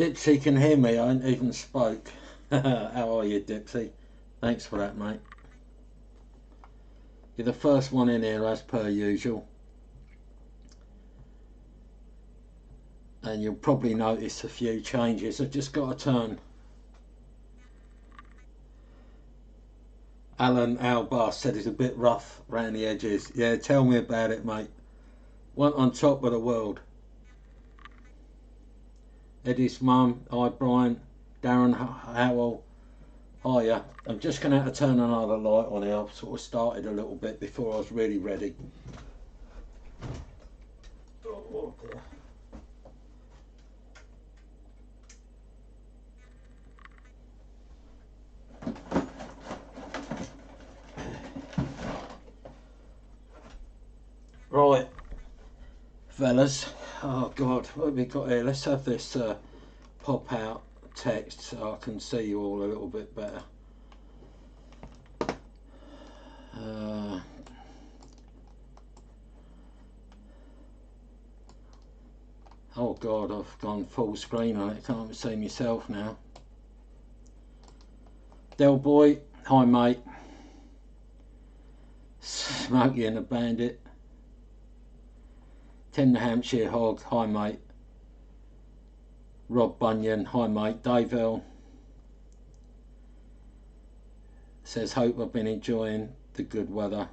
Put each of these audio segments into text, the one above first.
Dipsy can hear me, I ain't even spoke. How are you, Dipsy? Thanks for that, mate. You're the first one in here as per usual. And you'll probably notice a few changes. I've just got to turn. Alan Albar said it's a bit rough around the edges. Yeah, tell me about it, mate. One on top of the world. Eddie's mum, hi Brian, Darren Howell, hiya. I'm just going to have to turn another light on here. I've sort of started a little bit before I was really ready. Oh dear. Right, fellas. Oh God, what have we got here? Let's have this pop out text so I can see you all a little bit better. Oh God, I've gone full screen on it. Can't see myself now. Del Boy, hi mate. Smokey and the Bandit. 10 the Hampshire Hog, hi mate. Rob Bunyan, hi mate. Dave L says, hope I've been enjoying the good weather.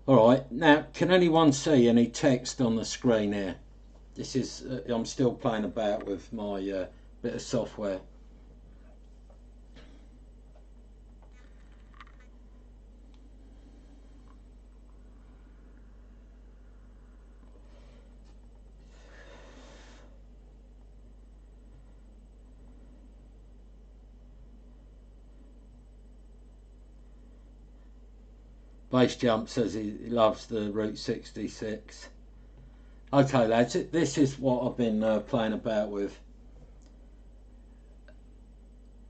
Alright, now can anyone see any text on the screen here? This is, I'm still playing about with my bit of software. Base Jump says he loves the Route 66. Okay lads, this is what I've been playing about with.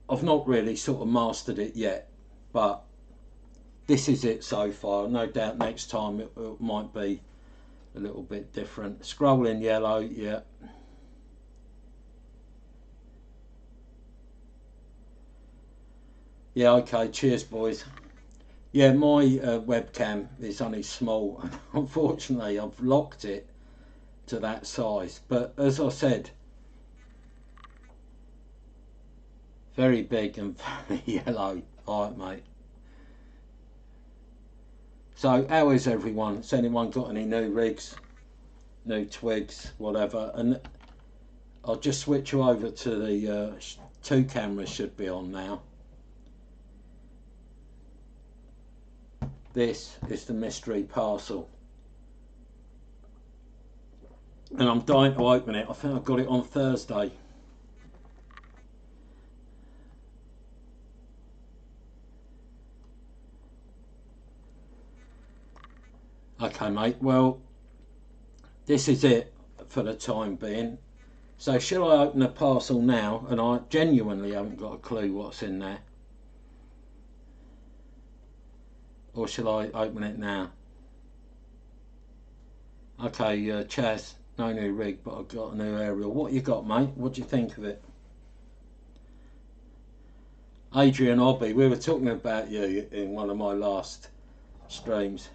I've not really sort of mastered it yet, but this is it so far. No doubt next time it might be a little bit different. Scrolling yellow, yeah. Yeah, okay, cheers boys. Yeah, my webcam is only small. Unfortunately, I've locked it to that size. But as I said, very big and very yellow. Alright, mate. So, how is everyone? Has anyone got any new rigs, new twigs, whatever? And I'll just switch you over to the 2 cameras should be on now. This is the mystery parcel. And I'm dying to open it. I think I got it on Thursday. Okay, mate. Well, this is it for the time being. So shall I open the parcel now? And I genuinely haven't got a clue what's in there. Or shall I open it now? Okay, Chaz, no new rig, but I've got a new aerial. What you got, mate? What do you think of it? Adrian Obby, we were talking about you in one of my last streams.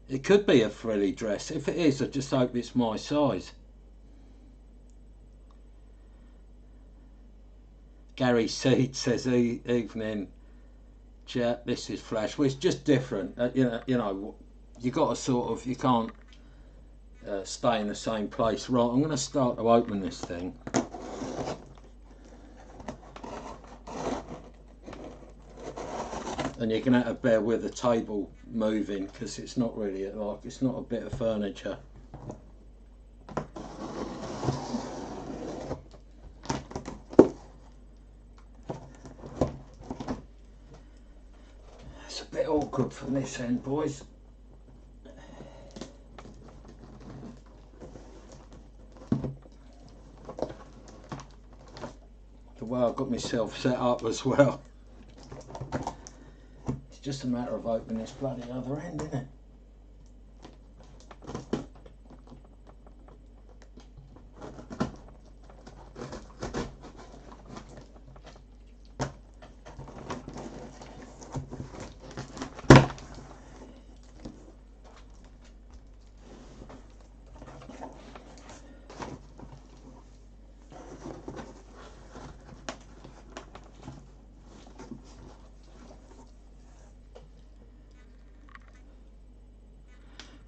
It could be a frilly dress. If it is, I just hope it's my size. Gary Seed says, evening chat, this is Flash. Well, it's just different. You know, you got to sort of, you can't stay in the same place. Right, I'm going to start to open this thing. And you're going to have to bear with the table moving because it's not really like, it's not a bit of furniture. It's a bit awkward from this end, boys. The way I've got myself set up as well. just a matter of opening this bloody other end, isn't it?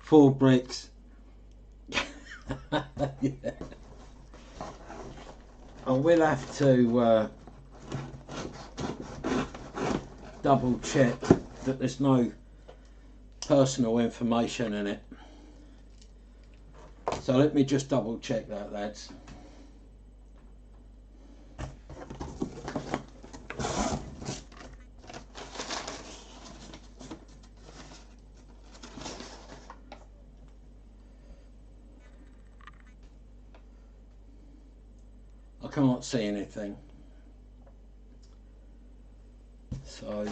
Four bricks. Yeah. I will have to double check that there's no personal information in it. So let me just double check that, lads. I can't see anything. So I'm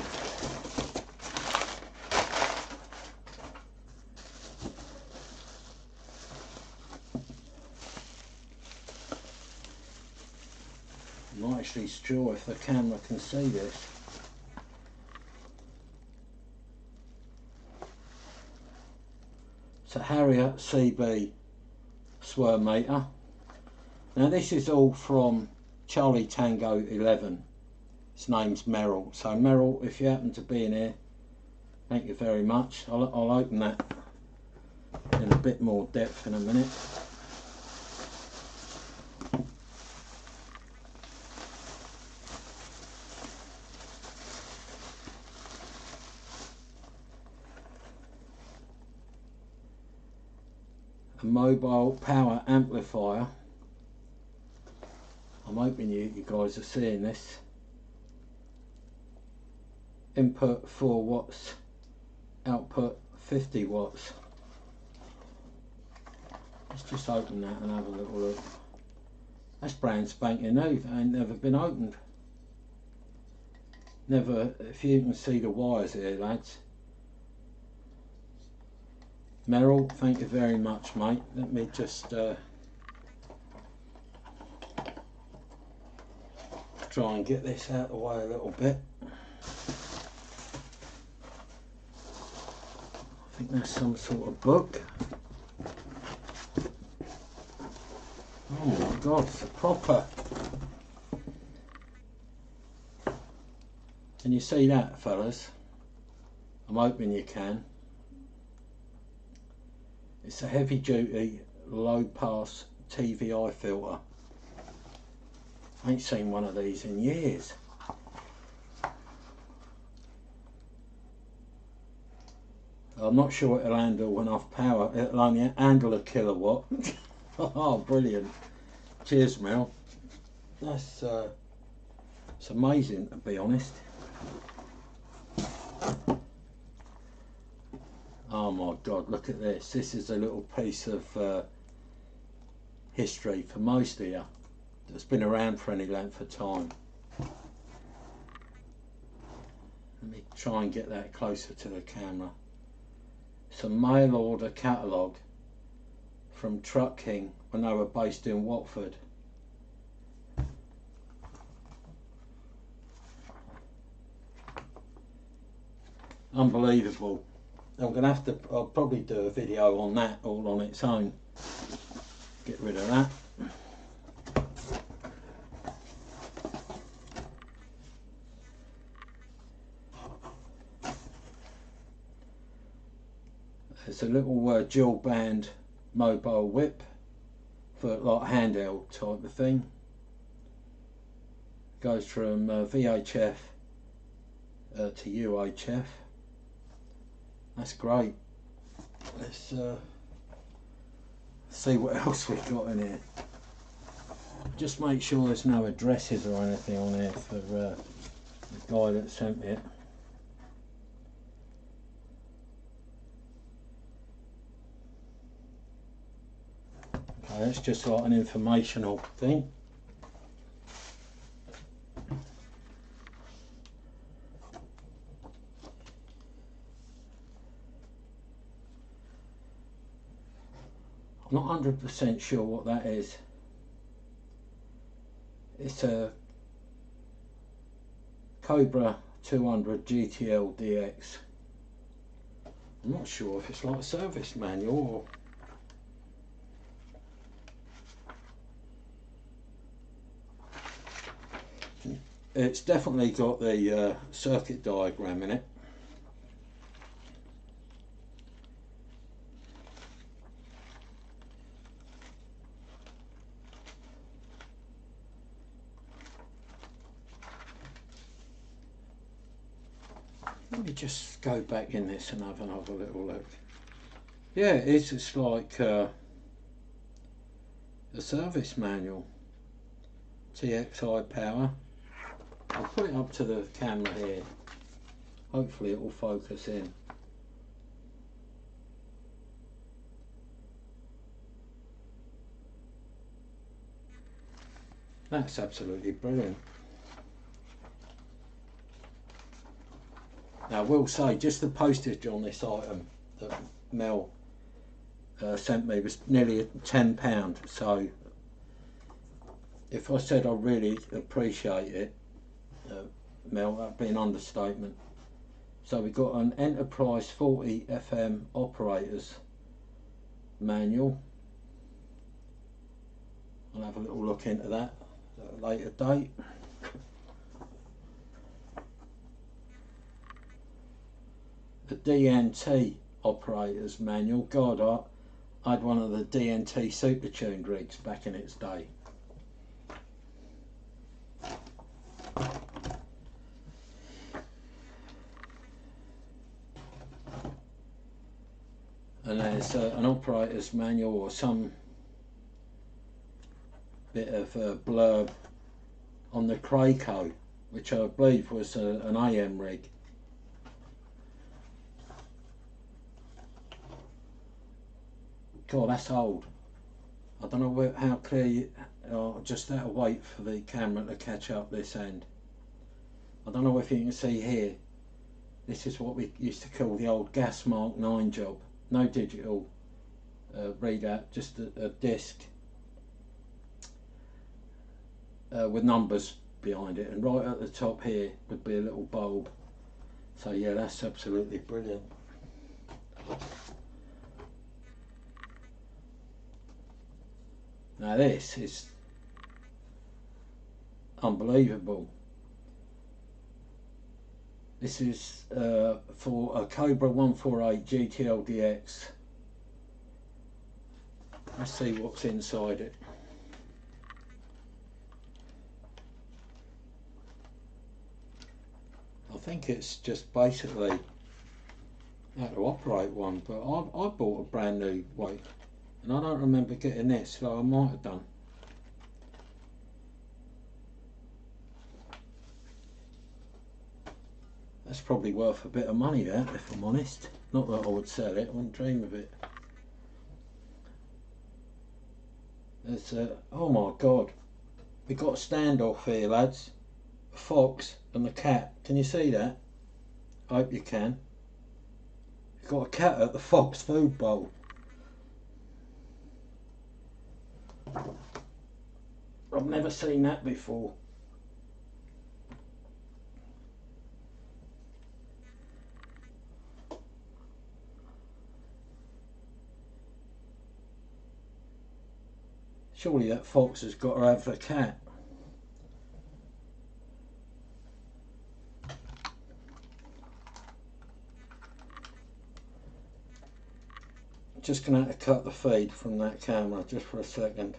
not actually sure if the camera can see this. So Harrier CB swerve meter. Now this is all from Charlie Tango 11. His name's Merrill. So Merrill, if you happen to be in here, thank you very much. I'll open that in a bit more depth in a minute. A mobile power amplifier. I'm hoping you guys are seeing this. Input 4 watts, output 50 watts. Let's just open that and have a little look. That's brand spanking new, it ain't never been opened. Never, if you can see the wires here, lads. Merrill, thank you very much, mate. Let me just try and get this out of the way a little bit. I think that's some sort of book. Oh my God, it's a proper. Can you see that, fellas? I'm hoping you can. It's a heavy duty low pass TVI filter. I ain't seen one of these in years. I'm not sure it'll handle enough power. It'll only handle a kilowatt. Oh, brilliant. Cheers, Mel. That's it's amazing, to be honest. Oh my God, look at this. This is a little piece of history for most of you that's been around for any length of time. Let me try and get that closer to the camera. It's a mail order catalogue from Truck King when they were based in Watford. Unbelievable. I'm going to have to, I'll probably do a video on that all on its own. Get rid of that. It's a little dual band mobile whip for like handheld type of thing. Goes from VHF to UHF. That's great. Let's see what else we've got in here. Just make sure there's no addresses or anything on here for the guy that sent me it. Okay, it's just like an informational thing. I'm not 100% sure what that is. It's a Cobra 200 GTL DX. I'm not sure if it's like a service manual or... It's definitely got the circuit diagram in it. Let me just go back in this and have another little look. Yeah, it's like a service manual. TXI power. I'll put it up to the camera here. Hopefully it will focus in. That's absolutely brilliant. Now I will say, just the postage on this item that Mel sent me was nearly £10. So if I said I really appreciate it, Mel, that'd be an understatement. So we've got an Enterprise 40 FM operators manual. I'll have a little look into that at a later date. The DNT operators manual. God, I had one of the DNT super tuned rigs back in its day. And there's an operator's manual or some bit of blurb on the Craco, which I believe was an AM rig. God, that's old. I don't know how clear you... just have to wait for the camera to catch up this end. I don't know if you can see here. This is what we used to call the old gas Mark 9 job. No digital readout, just a disc with numbers behind it, and right at the top here would be a little bulb. So yeah, that's absolutely brilliant. Now this is unbelievable. This is for a Cobra 148 GTL DX. Let's see what's inside it. I think it's just basically how to operate one, but I bought a brand new weight and I don't remember getting this, so I might have done. That's probably worth a bit of money, that, if I'm honest. Not that I would sell it, I wouldn't dream of it. There's oh my god, we've got a standoff here, lads. A fox and a cat. Can you see that? I hope you can. We've got a cat at the fox food bowl. I've never seen that before. Surely that fox has got to have the cat. Just going to have to cut the feed from that camera just for a second.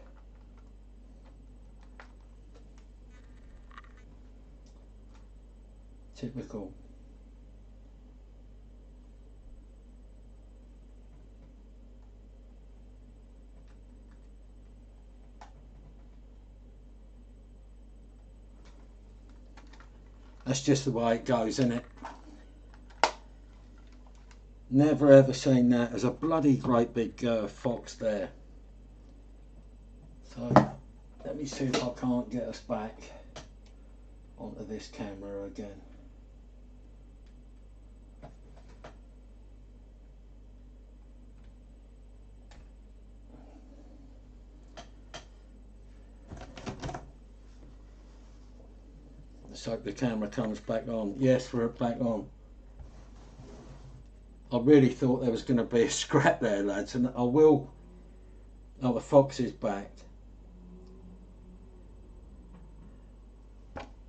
Typical. That's just the way it goes, isn't it? Never ever seen that. There's a bloody great big fox there. So let me see if I can't get us back onto this camera again. So the camera comes back on. Yes, we're back on. I really thought there was going to be a scrap there, lads, and I will. Oh, the fox is back.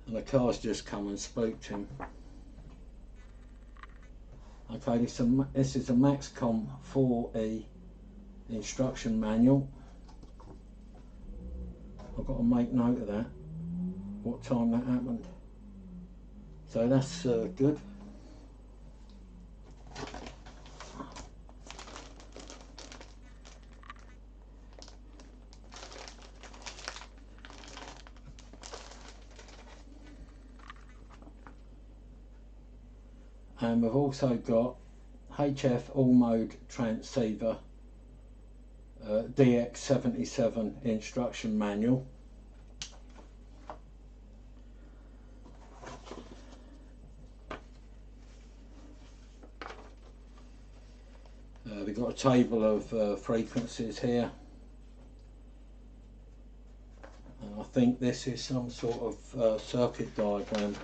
And the car's just come and spooked him. Okay, this is a Maxcom 4E instruction manual. I've got to make note of that, what time that happened. So that's good. And we've also got HF all mode transceiver DX77 instruction manual. We've got a table of frequencies here, and I think this is some sort of circuit diagram.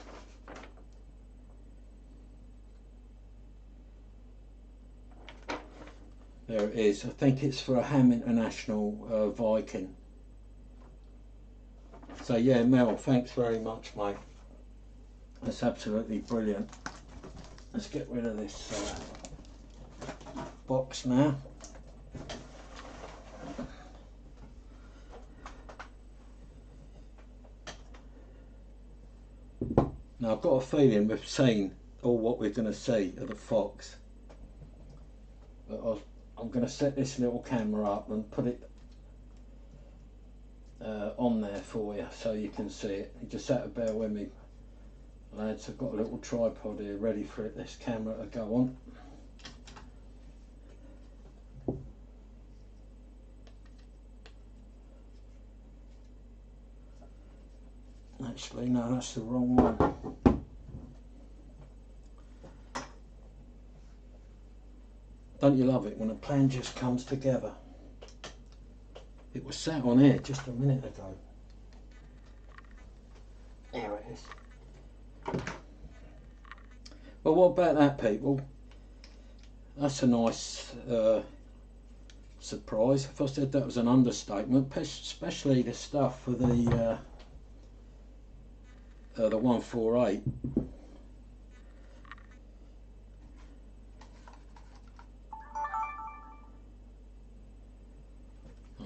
There it is. I think it's for a Ham International Viking. So yeah, Mel, thanks very much, mate. That's absolutely brilliant. Let's get rid of this box now. Now I've got a feeling we've seen all what we're going to see of the fox. But I'm going to set this little camera up and put it on there for you so you can see it. You just have to bear with me, lads. I've got a little tripod here ready for this camera to go on. Actually, no, that's the wrong one. Don't you love it when a plan just comes together? It was sat on here just a minute ago. There it is. Well, what about that, people? That's a nice surprise. If I said that was an understatement, especially the stuff for the 148.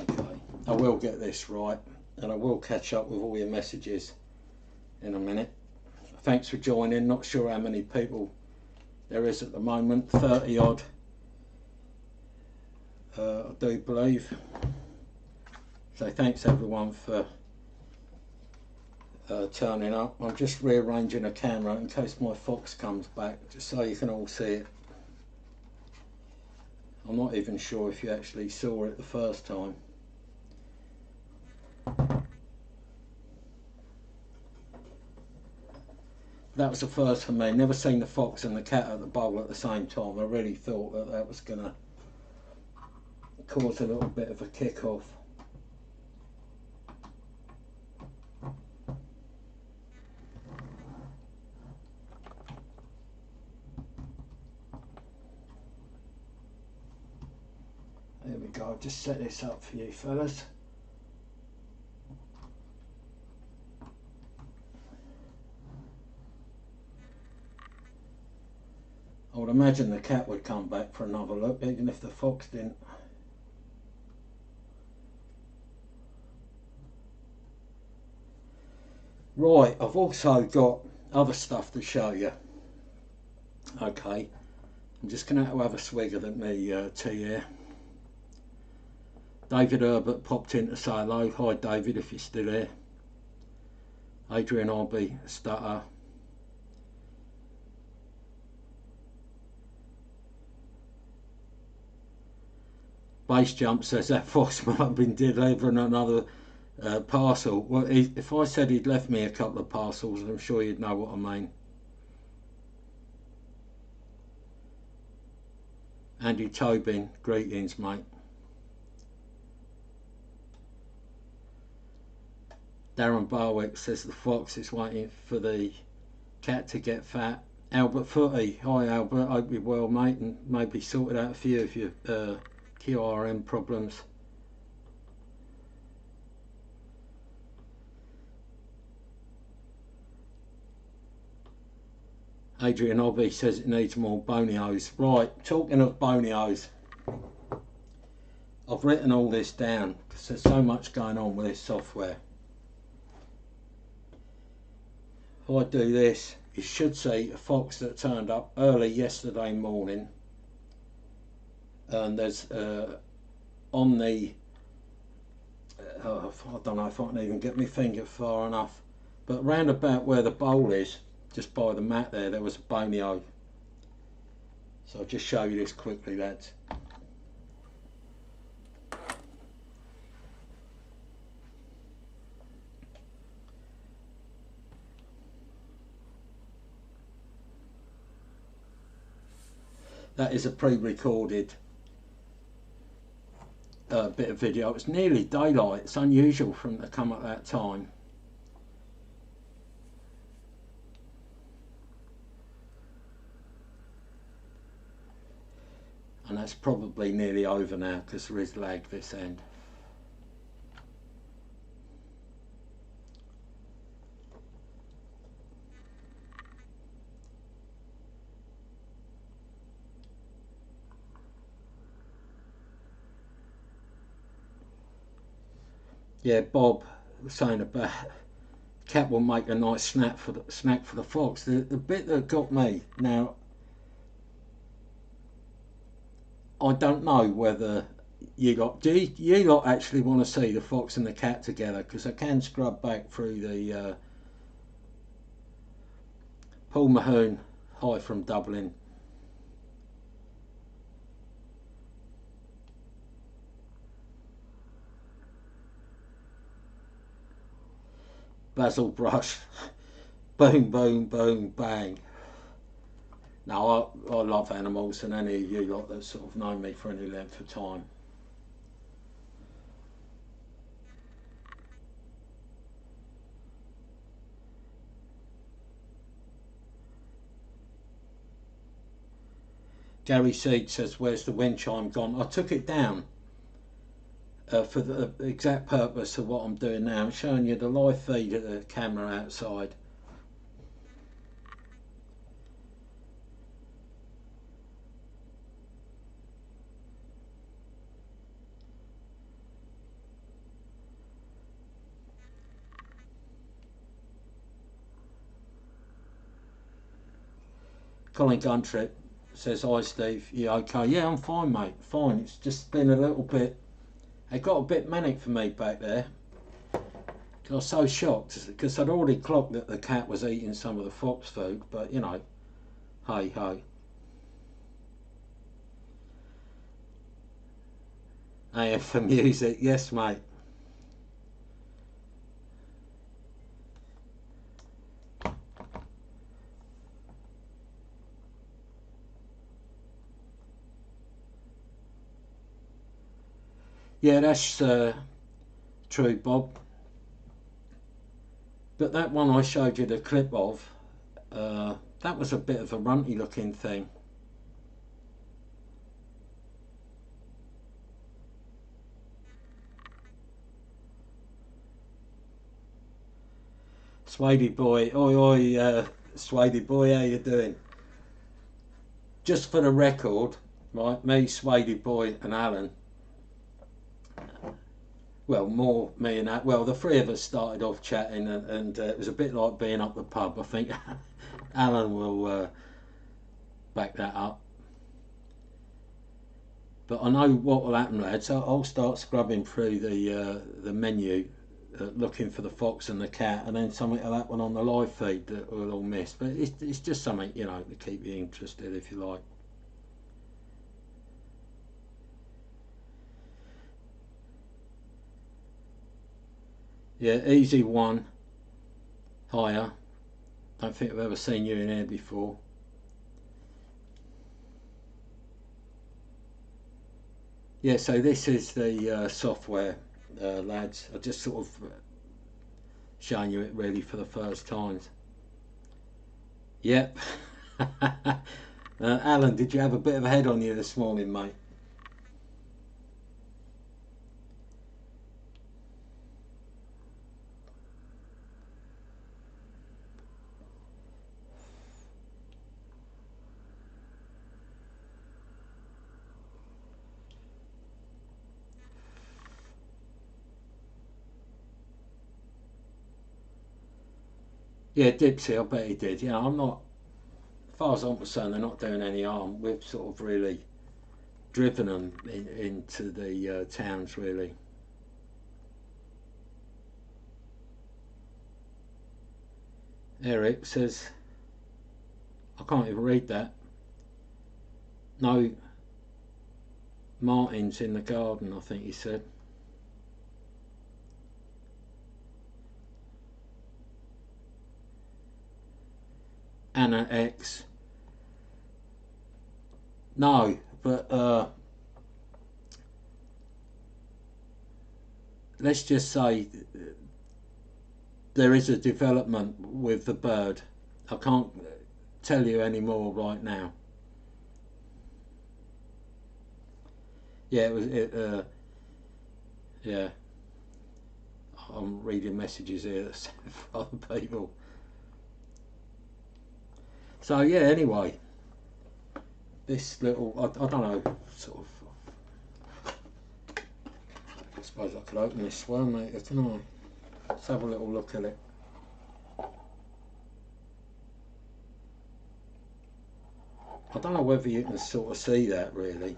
Okay, I will get this right, and I will catch up with all your messages in a minute. Thanks for joining. Not sure how many people there is at the moment, 30 odd, I do believe. So thanks everyone for turning up. I'm just rearranging a camera in case my fox comes back, just so you can all see it. I'm not even sure if you actually saw it the first time. That was the first for me. Never seen the fox and the cat at the bowl at the same time. I really thought that that was going to cause a little bit of a kick-off. There we go. I've just set this up for you fellas. I would imagine the cat would come back for another look, even if the fox didn't. Right, I've also got other stuff to show you. Okay, I'm just going to have a swig of my tea here. David Herbert popped in to say hello. Hi David, if you're still here. Adrian Obby, Stutter. Base Jump says that fox might have been delivering another parcel. Well, if I said he'd left me a couple of parcels, I'm sure you'd know what I mean. Andy Tobin, greetings mate. Darren Barwick says the fox is waiting for the cat to get fat. Albert Footy, hi Albert, hope you're well mate, and maybe sorted out a few of your QRM problems. Adrian Obby says it needs more bonios. Right, talking of bonios, I've written all this down because there's so much going on with this software. If I do this, you should see a fox that turned up early yesterday morning, and there's on the I don't know if I can even get my finger far enough, but round about where the bowl is, just by the mat there was a bonio. So I'll just show you this quickly, lads. That is a pre-recorded bit of video. It's nearly daylight. It's unusual for them to come at that time. And that's probably nearly over now because there is lag this end. Yeah, Bob was saying about cat will make a nice snack for the fox. The bit that got me now, I don't know whether you lot actually want to see the fox and the cat together, because I can scrub back through the Paul Mahoon, hi from Dublin. Basil Brush, boom, boom, boom, bang. Now, I love animals, and any of you lot that sort of know me for any length of time. Gary Seed says, where's the wind chime gone? I took it down for the exact purpose of what I'm doing now. I'm showing you the live feed of the camera outside. Colin Guntrip says, hi Steve, you okay? Yeah, I'm fine mate, fine. It's just been a little bit, it got a bit manic for me back there. I was so shocked because I'd already clocked that the cat was eating some of the fox food, but you know, hey ho. AM for music, yes mate. Yeah, that's true, Bob. But that one I showed you the clip of, that was a bit of a runty looking thing. Swady boy, oi oi, Swady boy, how you doing? Just for the record, right, me, Swady boy and Alan, well, more me and that. Well, the three of us started off chatting, and it was a bit like being up the pub. I think Alan will back that up. But I know what will happen, lads. I'll start scrubbing through the menu, looking for the fox and the cat, and then something will happen on the live feed that we'll all miss. But it's just something, you know, to keep you interested, if you like. Yeah, easy one. Higher. Don't think I've ever seen you in here before. Yeah, so this is the software, lads. I just sort of showing you it really for the first times. Yep. Alan, did you have a bit of a head on you this morning, mate? Yeah, Dipsy, I bet he did. You know, I'm not, as far as I'm concerned, they're not doing any harm. We've sort of really driven them into the towns, really. Eric says, I can't even read that. No martins in the garden, I think he said. Anna X. No, but let's just say there is a development with the bird. I can't tell you any more right now. Yeah, it was. Yeah, I'm reading messages here from other people. So yeah, anyway, this little, I don't know, sort of, I suppose I could open this one later tonight. Let's have a little look at it. I don't know whether you can sort of see that really.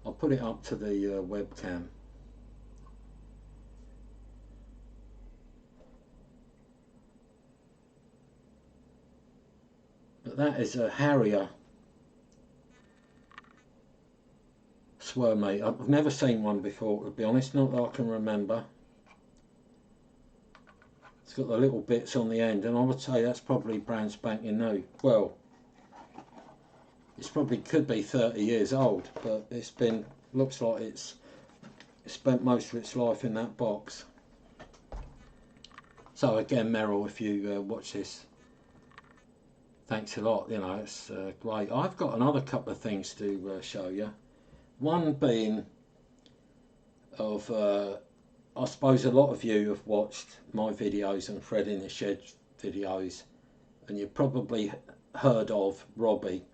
I'll put it up to the webcam. But that is a Harrier swermate. I've never seen one before, to be honest, not that I can remember. It's got the little bits on the end, and I would say that's probably brand spanking new. Well, it's probably could be 30 years old, but it's been, looks like it's spent most of its life in that box. So again, Meryl, if you watch this, thanks a lot. You know, it's great. I've got another couple of things to show you. One being of, I suppose a lot of you have watched my videos and Fred in the Shed videos, and you've probably heard of Robbie.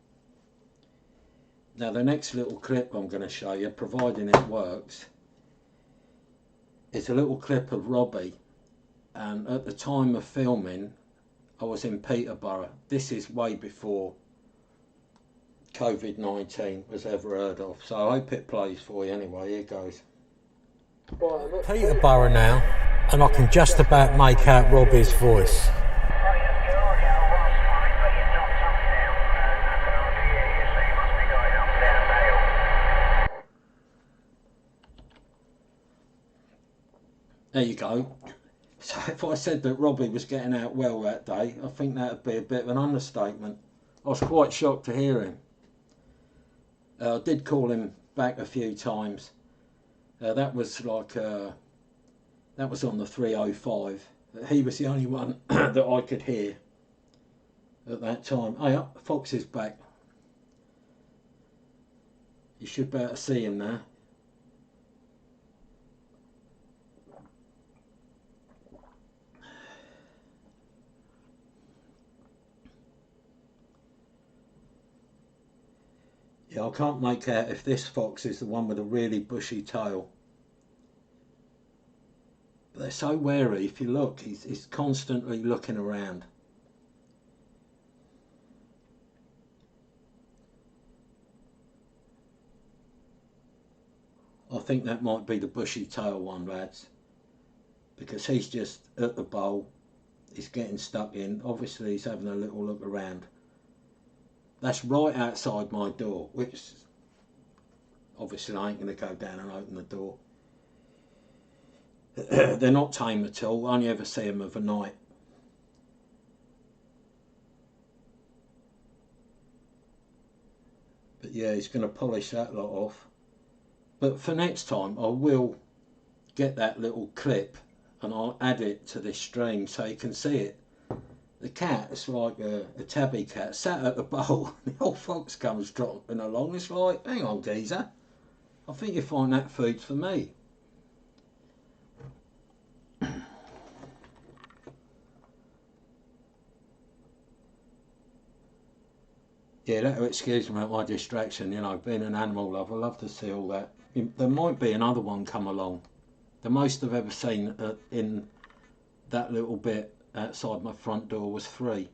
Now the next little clip I'm going to show you, providing it works, is a little clip of Robbie, and at the time of filming I was in Peterborough. This is way before COVID-19 was ever heard of, so I hope it plays for you anyway. Here goes. Peterborough now, and I can just about make out Robbie's voice. There you go. So if I said that Robbie was getting out well that day, I think that would be a bit of an understatement. I was quite shocked to hear him. I did call him back a few times. That was like, that was on the 305. He was the only one that I could hear at that time. Hey, Fox is back. You should be able to see him now. Yeah, I can't make out if this fox is the one with a really bushy tail. But they're so wary. If you look, he's constantly looking around. I think that might be the bushy tail one, lads, because he's just at the bowl. He's getting stuck in. Obviously he's having a little look around. That's right outside my door, which obviously I ain't going to go down and open the door. They're not tame at all. I only ever see them of a night. But yeah, he's going to polish that lot off. But for next time, I will get that little clip and I'll add it to this stream so you can see it. The cat, it's like a tabby cat, sat at the bowl. The old fox comes dropping along. It's like, hang on, geezer, I think you find that food's for me. Yeah, that'll excuse me about my distraction, you know, being an animal lover. I love to see all that. There might be another one come along. The most I've ever seen in that little bit outside my front door was 3.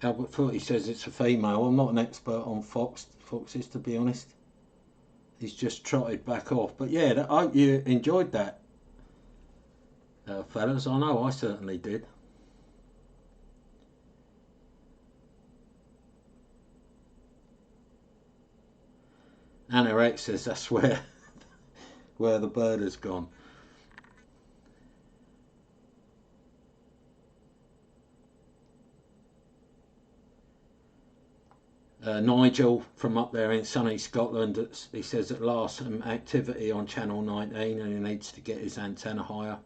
Albert Footy says it's a female. I'm not an expert on foxes, to be honest. He's just trotted back off. But yeah, I hope you enjoyed that, fellas. I know I certainly did. Anna X says that's where the bird has gone. Nigel from up there in sunny Scotland, he says at last some activity on channel 19 and he needs to get his antenna higher.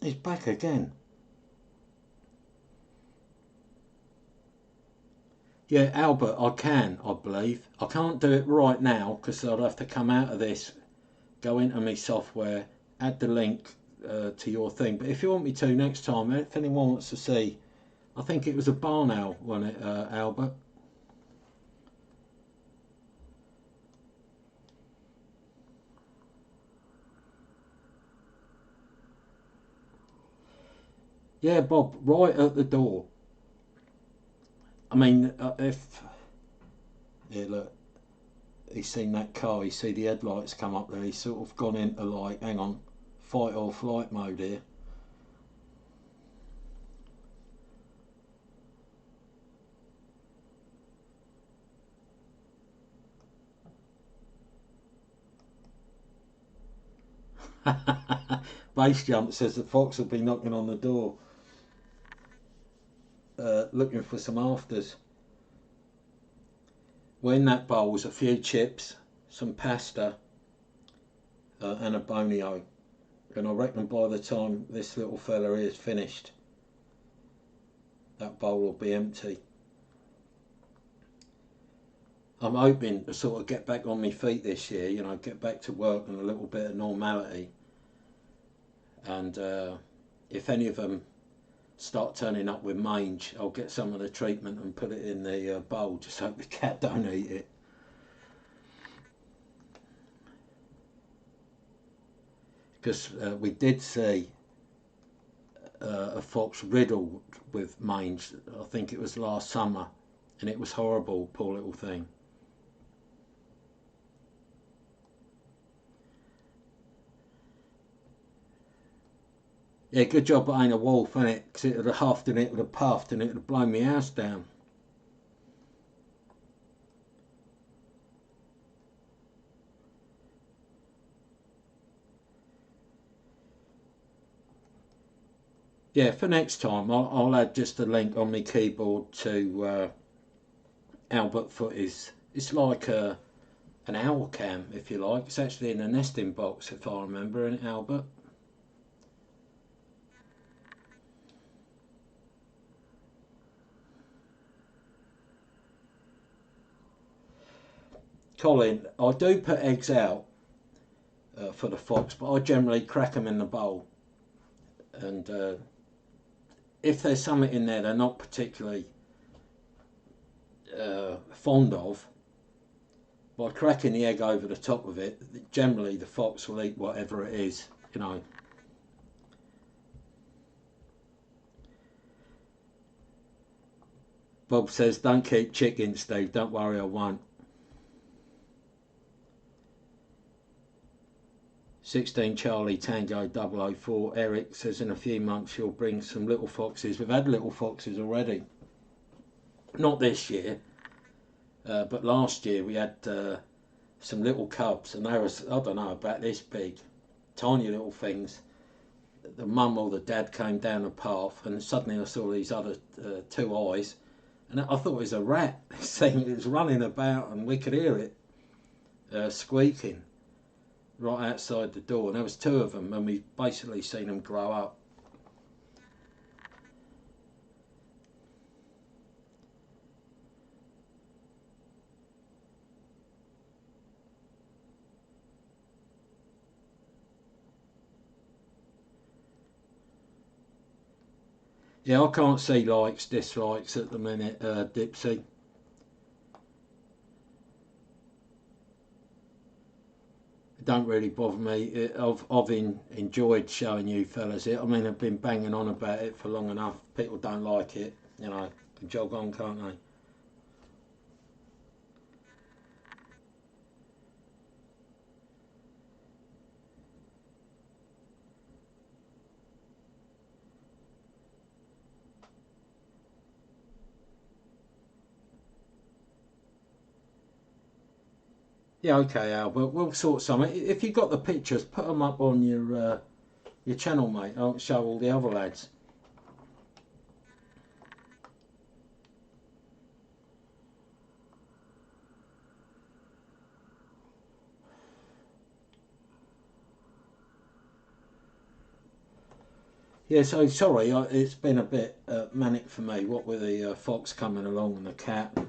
He's back again. Yeah, Albert, I believe. I can't do it right now because I'd have to come out of this, go into my software, add the link to your thing. But if you want me to next time, if anyone wants to see, I think it was a barn owl, wasn't it, Albert? Yeah, Bob, right at the door. I mean, if... Yeah, look, he's seen that car, you see the headlights come up there, he's sort of gone into like, hang on, fight or flight mode here. Base Jump says the fox will be knocking on the door, looking for some afters. Well, in that bowl's a few chips, some pasta, and a bonio. And I reckon by the time this little fella is finished, that bowl will be empty. I'm hoping to sort of get back on my feet this year, you know, get back to work and a little bit of normality. And if any of them start turning up with mange, I'll get some of the treatment and put it in the bowl, just hope the cat don't eat it. Because we did see a fox riddled with mange, I think it was last summer, and it was horrible, poor little thing. Yeah, good job I ain't a wolf, innit? Because it would have huffed and it would have puffed and it would have blown my house down. Yeah, for next time, I'll add just a link on my keyboard to Albert Footy's. It's like an owl cam, if you like. It's actually in a nesting box, if I remember, isn't it, Albert? Colin, I do put eggs out for the fox, but I generally crack them in the bowl. And if there's something in there they're not particularly fond of, by cracking the egg over the top of it, generally the fox will eat whatever it is, you know. Bob says, don't keep chickens, Steve. Don't worry, I won't. 16 Charlie Tango 004. Eric says in a few months you'll bring some little foxes. We've had little foxes already. Not this year, but last year we had some little cubs, and they were, I don't know, about this big, tiny little things. the mum or the dad came down the path, and suddenly I saw these other two eyes, and I thought it was a rat. It was running about, and we could hear it squeaking right outside the door, and there was two of them, and we basically seen them grow up. Yeah, I can't see likes, dislikes at the minute, Dipsy. It don't really bother me. I've enjoyed showing you fellas it. I mean, I've been banging on about it for long enough. People don't like it, you know, can jog on, can't they? Yeah, okay, Al, but we'll sort something. If you got the pictures, put them up on your channel, mate. I'll show all the other lads. Yeah, so sorry, it's been a bit manic for me. What with the fox coming along and the cat and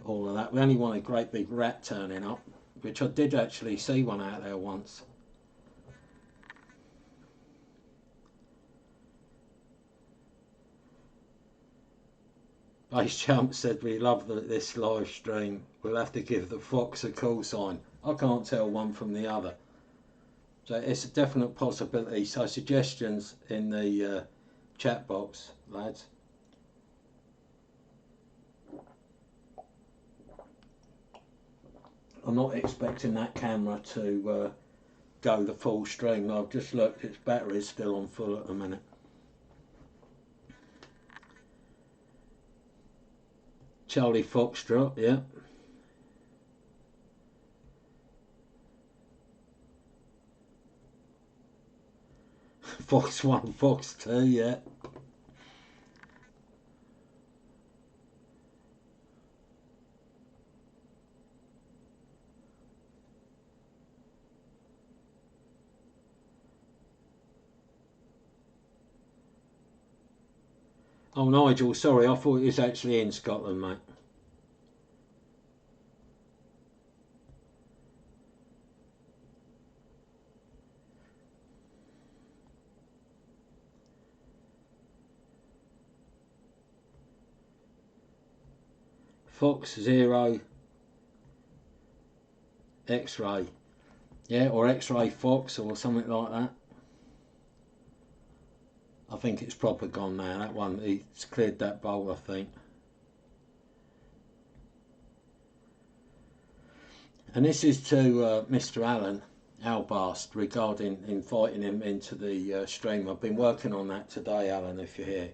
all of that. We only want a great big rat turning up, which I did actually see one out there once. Base Jump said we love this live stream. We'll have to give the fox a call sign. I can't tell one from the other. So it's a definite possibility. So suggestions in the chat box, lads. I'm not expecting that camera to go the full stream. I've just looked, its battery's still on full at the minute. Charlie Foxtrot, yeah. Fox 1, Fox 2, yeah. Oh, Nigel, sorry, I thought it was actually in Scotland, mate. Fox 0 X-ray, yeah, or X-ray Fox or something like that. I think it's proper gone now, that one. He's cleared that bowl, I think. And this is to Mr. Allen Albast regarding inviting him into the stream. I've been working on that today, Alan, if you're here.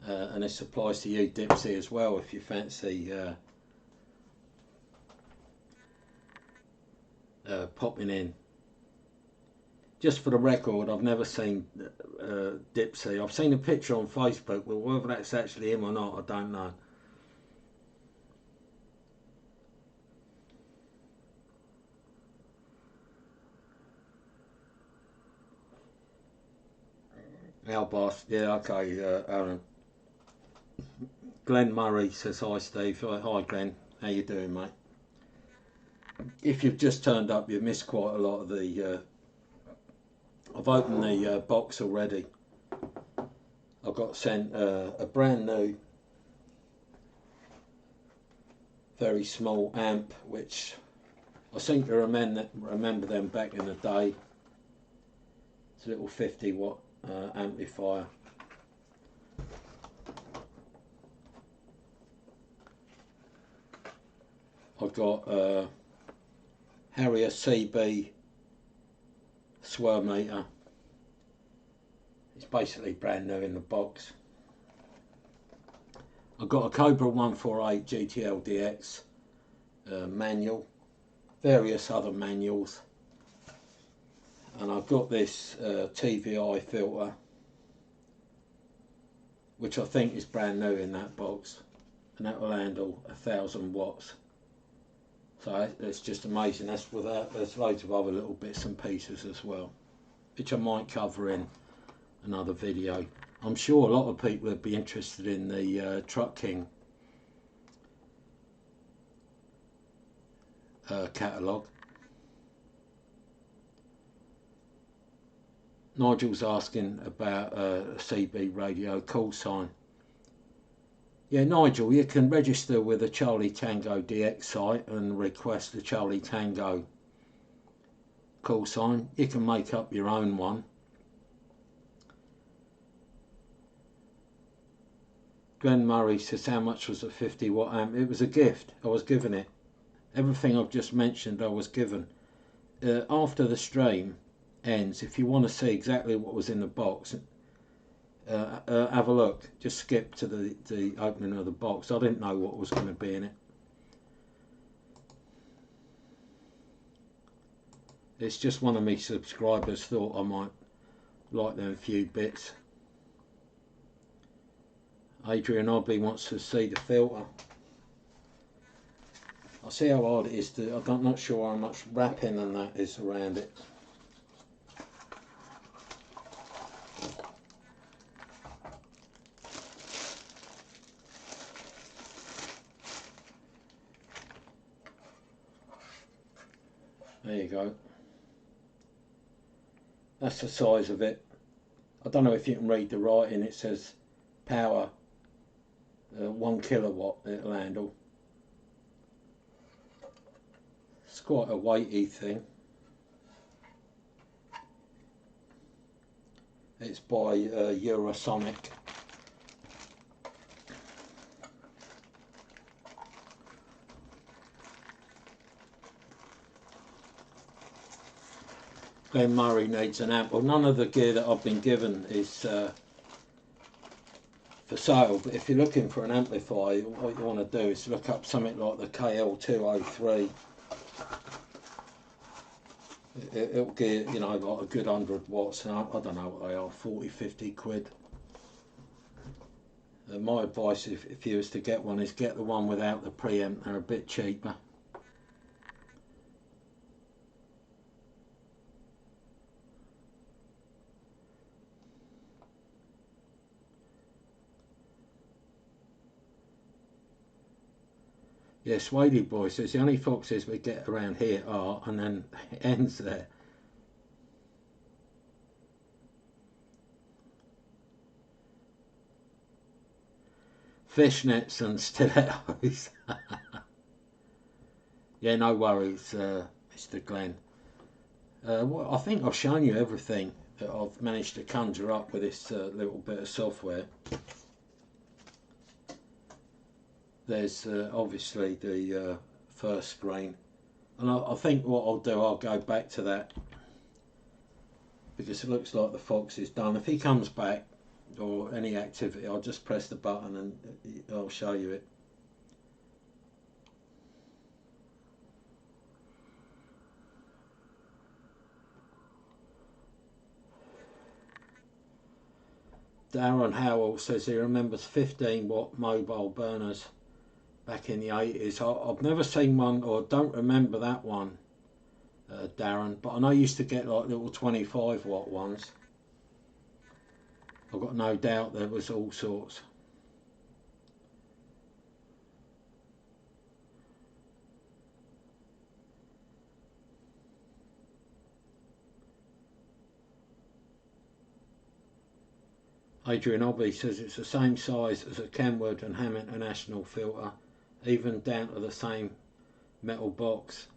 And this applies to you, Dipsy, as well, if you fancy popping in. Just for the record, I've never seen Dipsy. I've seen a picture on Facebook, but whether that's actually him or not, I don't know. Albast, yeah, okay, Aaron. Glenn Murray says hi, Steve. Hi, Glenn. How you doing, mate? If you've just turned up, you've missed quite a lot of the... I've opened the box already. I got sent a brand new, very small amp, which I seem to remember them back in the day. It's a little 50 watt amplifier. I've got Harrier CB swirl meter. It's basically brand new in the box. I've got a Cobra 148 GTL DX manual, various other manuals. And I've got this TVI filter, which I think is brand new in that box, and that will handle 1,000 watts. So it's just amazing. That's without, there's loads of other little bits and pieces as well, which I might cover in another video. I'm sure a lot of people would be interested in the Truck King catalogue. Nigel's asking about a CB radio call sign. Yeah, Nigel, you can register with the Charlie Tango DX site and request the Charlie Tango call sign. You can make up your own one. Glenn Murray says, how much was a 50 watt amp? It was a gift. I was given it. Everything I've just mentioned I was given. After the stream ends, if you want to see exactly what was in the box, have a look. Just skip to the opening of the box. I didn't know what was going to be in it. It's just one of my subscribers thought I might like them few bits. Adrian Obby wants to see the filter. I'll see how hard it is to, I'm not sure how much wrapping and that is around it. There you go. That's the size of it. I don't know if you can read the writing. It says power 1 kilowatt it'll handle. It's quite a weighty thing. It's by Eurosonic. Glenn Murray needs an amp. Well, none of the gear that I've been given is for sale, but if you're looking for an amplifier, what you want to do is look up something like the KL203. It'll get, you know, like a good 100 watts, and I don't know what they are, 40-50 quid. My advice if you was to get one is get the one without the preamp. They're a bit cheaper. Yes, Wadey Boy says the only foxes we get around here are, and then it ends there. Fishnets and stilettos. Yeah, no worries, Mr. Glenn. Well, I think I've shown you everything that I've managed to conjure up with this little bit of software. There's obviously the first screen, and I think what I'll do, I'll go back to that because it looks like the fox is done. If he comes back or any activity, I'll just press the button and I'll show you it. Darren Howell says he remembers 15 watt mobile burners back in the 80s. I've never seen one, or don't remember that one, Darren, but I know I used to get like little 25 watt ones. I've got no doubt there was all sorts. Adrian Obby says it's the same size as a Kenwood and Ham International filter, even down to the same metal box.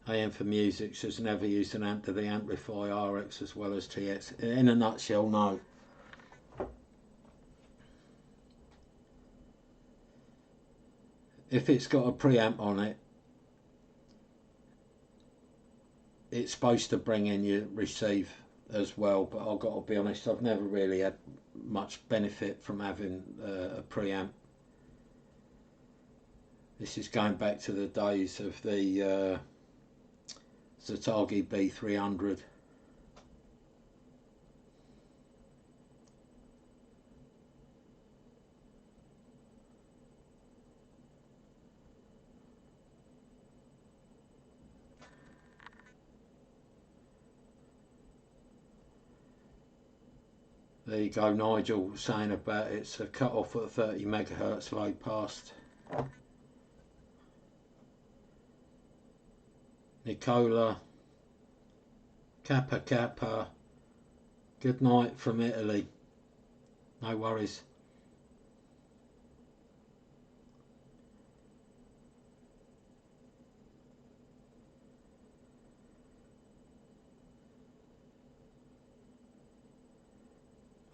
AM for Music says never used an amp to the amplify RX as well as TX. In a nutshell, no. If it's got a preamp on it, it's supposed to bring in your receive as well, but I've got to be honest, I've never really had much benefit from having a preamp. This is going back to the days of the Zatagi B300. There you go, Nigel saying about it's a cut off at 30 megahertz low passed. Nicola, Kappa Kappa, good night from Italy. No worries.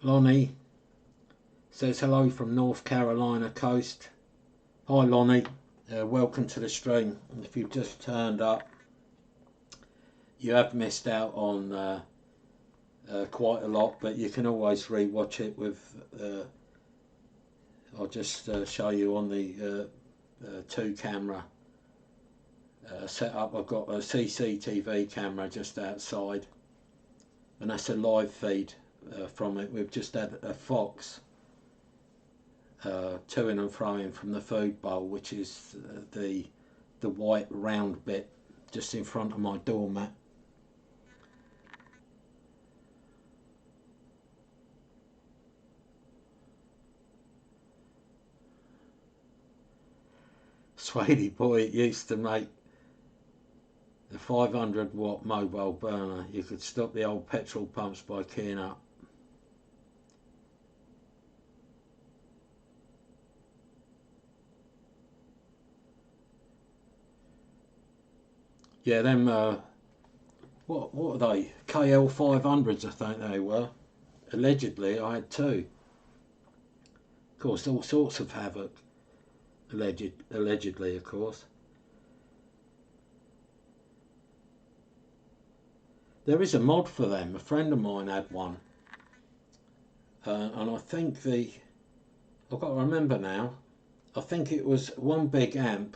Lonnie says hello from North Carolina coast. Hi Lonnie, welcome to the stream. If you've just turned up, you have missed out on quite a lot, but you can always re-watch it with I'll just show you on the 2-camera setup. I've got a CCTV camera just outside, and that's a live feed from it. We've just had a fox to-ing and fro-ing from the food bowl, which is the white round bit just in front of my doormat. Swadey boy used to make the 500 watt mobile burner. You could stop the old petrol pumps by keying up. Yeah, them what are they? KL 500s, I think they were. Allegedly, I had 2. Of course, all sorts of havoc. Allegedly, of course. There is a mod for them. A friend of mine had one, and I think I've got to remember now. I think it was one big amp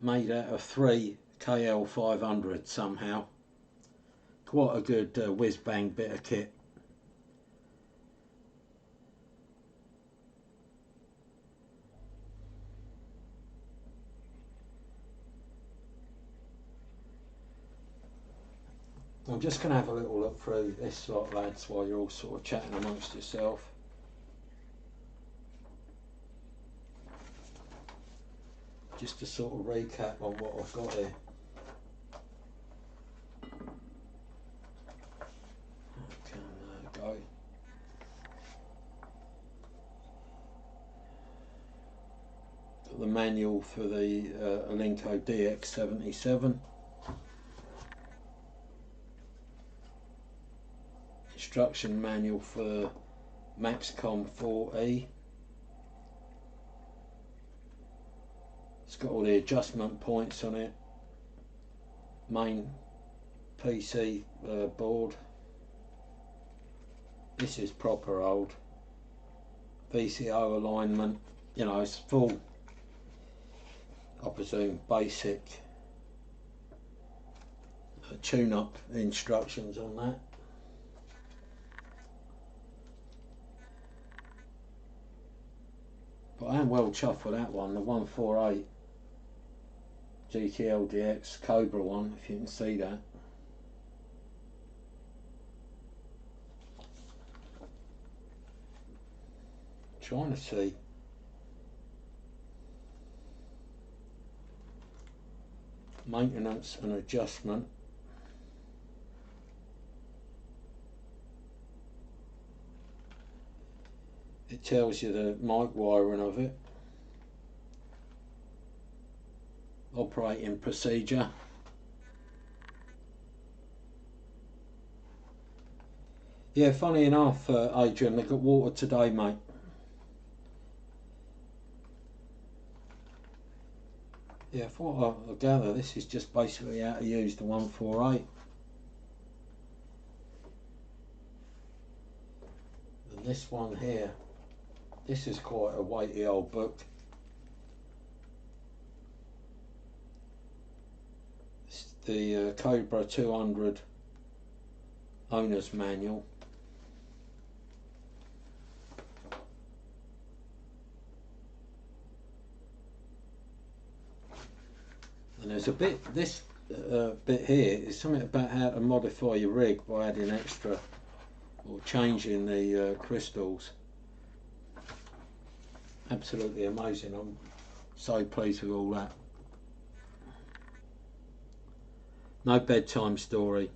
made out of 3 KL 500 somehow. Quite a good whiz bang bit of kit. I'm just going to have a little look through this lot, lads, while you're all sort of chatting amongst yourself. Just to sort of recap on what I've got here. Can go. Got the manual for the Alinco DX77. Instruction manual for Maxcom 4E. It's got all the adjustment points on it. Main PC board. This is proper old. VCO alignment. You know, it's full, I presume, basic tune-up instructions on that. But I am well chuffed with that one, the 148 GTL DX Cobra one, if you can see that. Trying to see. Maintenance and adjustment. It tells you the mic wiring of it. Operating procedure. Yeah, funny enough, Adrian, they got water today, mate. Yeah, from what I gather, this is just basically how to use the 148. And this one here, this is quite a weighty old book. the Cobra 200 owner's manual. And there's a bit, this bit here is something about how to modify your rig by adding extra or changing the crystals. Absolutely amazing. I'm so pleased with all that. No bedtime story.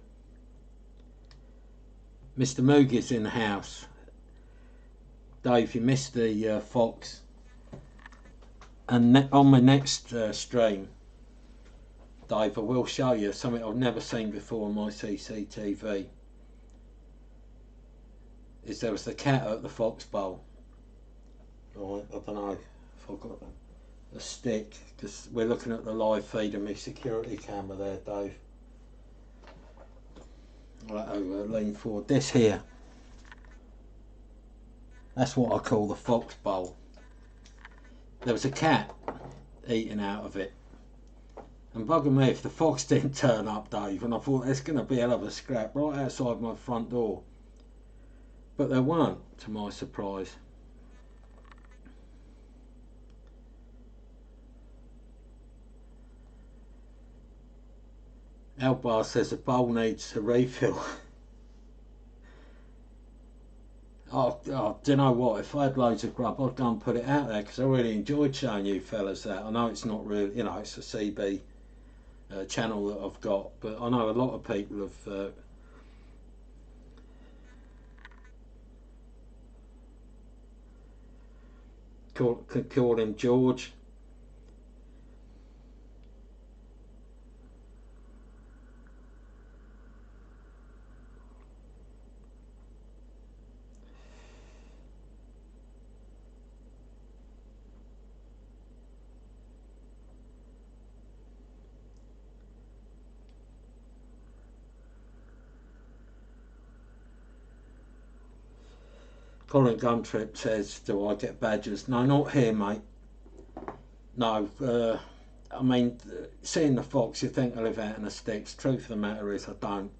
Mr. Moogie's in the house. Dave, you missed the fox. And on my next stream, Dave, I will show you something I've never seen before on my CCTV. There was the cat at the fox bowl. Right, I don't know if I've got a stick, because we're looking at the live feed of my security camera there, Dave. Right, over, lean forward. This here, that's what I call the fox bowl. There was a cat eating out of it, and bugger me if the fox didn't turn up, Dave, and I thought it's going to be a hell of a scrap right outside my front door, but there weren't, to my surprise. Albar says the bowl needs a refill. Oh, do you know what? If I had loads of grub, I'd go and put it out there, because I really enjoyed showing you fellas that. I know it's not really, you know, it's a CB channel that I've got, but I know a lot of people have called him George. Colin Guntrip says, do I get badgers? No, not here, mate. No, I mean, seeing the fox, you think I live out in the sticks. Truth of the matter is, I don't.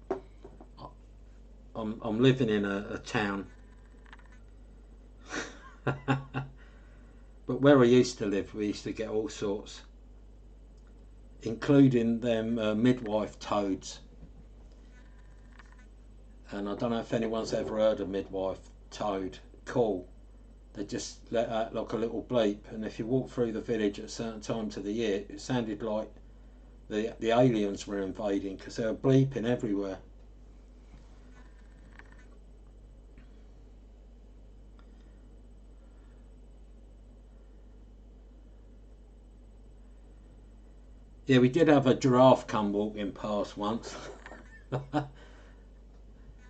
I'm living in a town. But where I used to live, we used to get all sorts, including them midwife toads. And I don't know if anyone's ever heard of midwife toad call. They just let out like a little bleep, and if you walk through the village at certain times of the year, it sounded like the aliens were invading, because they were bleeping everywhere. Yeah, we did have a giraffe come walking past once.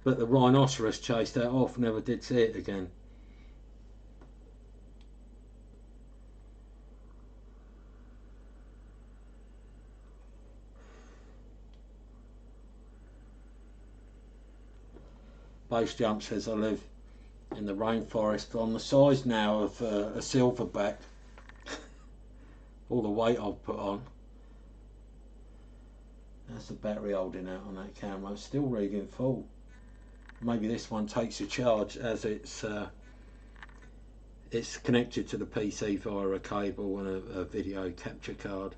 But the rhinoceros chased that off, never did see it again. Base Jump says I live in the rainforest. I'm the size now of a silverback. All the weight I've put on. That's the battery holding out on that camera. It's still reading full. Maybe this one takes a charge, as it's connected to the PC via a cable and a video capture card.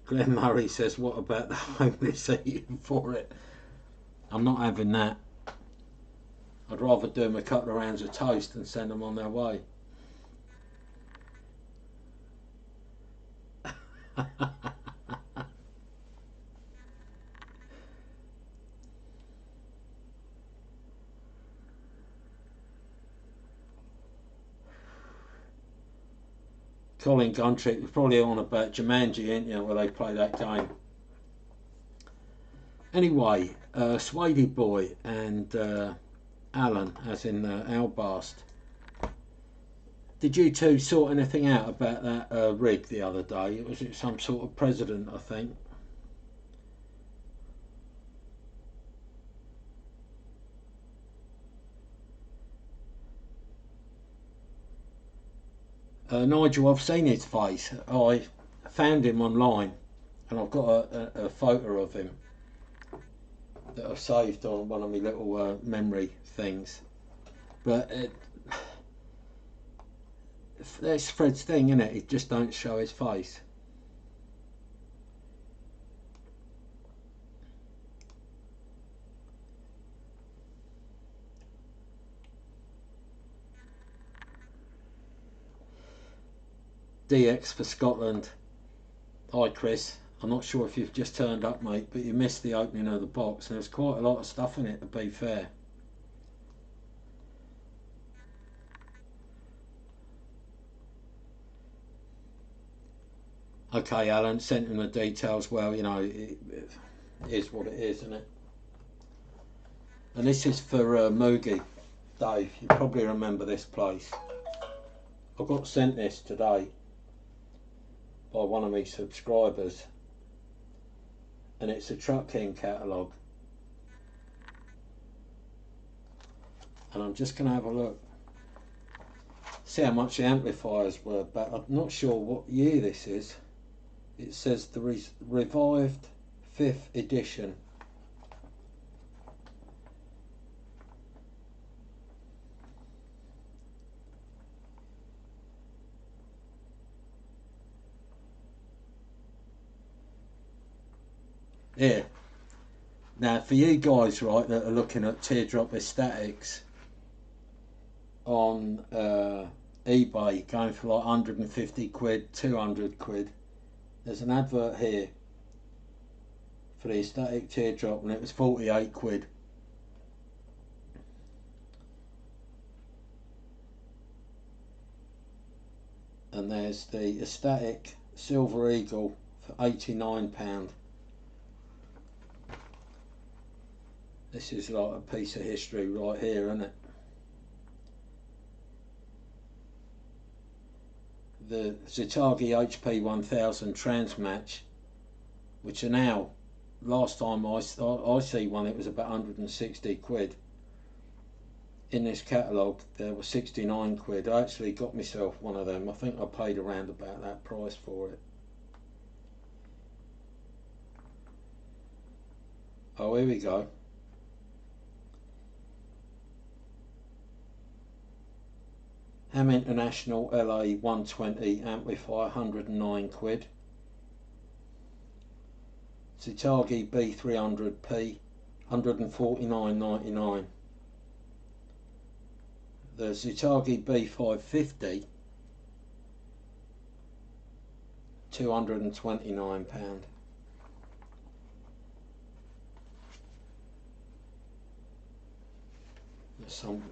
Glenn Murray says, what about the homeless eating for it? I'm not having that. I'd rather do them a couple of rounds of toast and send them on their way. Colin Guntrick, you're probably on about Jumanji, ain't you, where they play that game. Anyway, Swady Boy and Alan, as in Albast, did you two sort anything out about that rig the other day? Was it some sort of president, I think? Nigel, I've seen his face. I found him online, and I've got a photo of him that I've saved on one of my little memory things. But that's Fred's thing, isn't it? He just don't show his face. DX for Scotland. Hi Chris, I'm not sure if you've just turned up, mate, but you missed the opening of the box, and there's quite a lot of stuff in it, to be fair. Okay, Alan, sent him the details. Well, you know, it is what it is, isn't it? And this is for Moogie. Dave, you probably remember this place. I got sent this today by one of my subscribers, and it's a Truck King catalogue, and I'm just going to have a look, see how much the amplifiers were, but I'm not sure what year this is. It says the revived 5th edition. Here, now for you guys, right, that are looking at teardrop aesthetics on eBay, going for like 150 quid, 200 quid, there's an advert here for the aesthetic teardrop, and it was 48 quid. And there's the aesthetic Silver Eagle for £89. This is like a piece of history right here, isn't it? The Zetagi HP 1000 Transmatch, which are now, last time I see one, it was about 160 quid. In this catalogue there were 69 quid. I actually got myself one of them. I think I paid around about that price for it. Oh, here we go. Ham International LA 120 amplifier, 109 quid. Zetagi B300P, 149.99. The Zetagi B550, £229.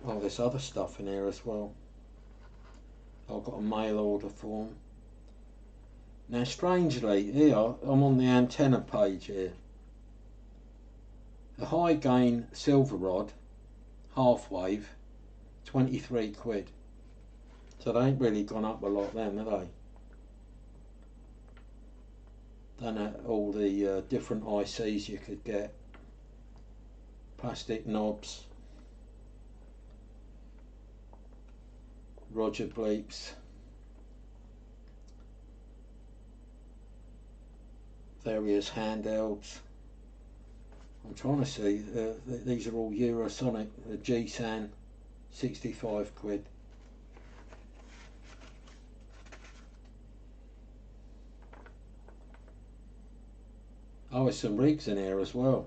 There's other stuff in here as well. I've got a mail order form. Now strangely, here I'm on the antenna page here. The high gain silver rod, half wave, 23 quid. So they ain't really gone up a lot then, have they? Then all the different ICs you could get. Plastic knobs. Roger bleeps, various handhelds. I'm trying to see, these are all Eurosonic, the G-San, 65 quid. Oh, there's some rigs in here as well.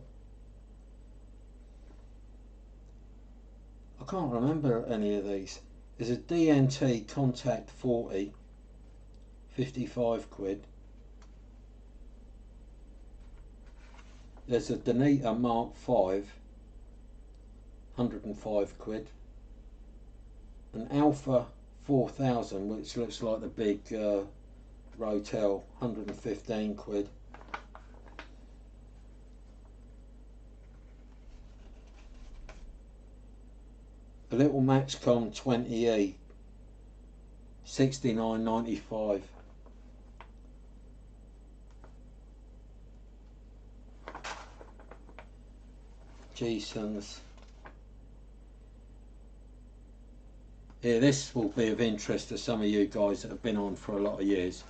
I can't remember any of these. There's a DNT Contact 40, 55 quid. There's a Danita Mark 5, 105 quid. An Alpha 4000, which looks like the big Rotel, 115 quid. A little Maxcom 20E, 69.95. Jason's. Yeah, this will be of interest to some of you guys that have been on for a lot of years.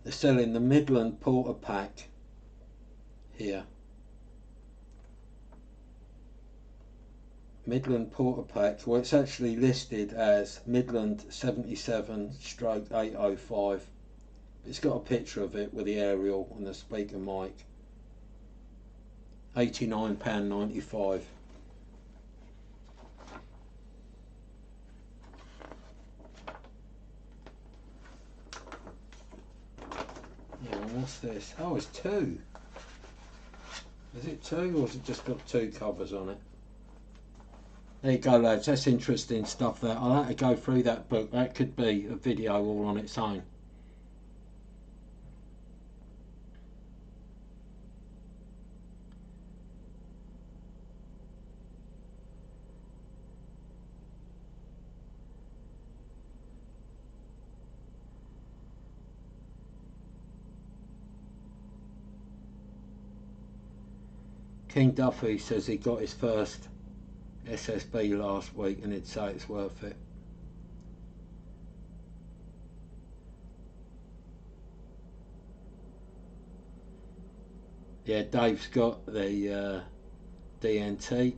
They're selling the Midland Porter Pack here. Midland Porter Pack, well, it's actually listed as Midland 77/805. It's got a picture of it with the aerial and the speaker mic. £89.95. Yeah, what's this? Oh, it's two. Is it two, or has it just got two covers on it? There you go, lads. That's interesting stuff there. I'll have to go through that book. That could be a video all on its own. King Duffy says he got his first SSB last week and he'd say it's worth it. Yeah, Dave's got the DNT.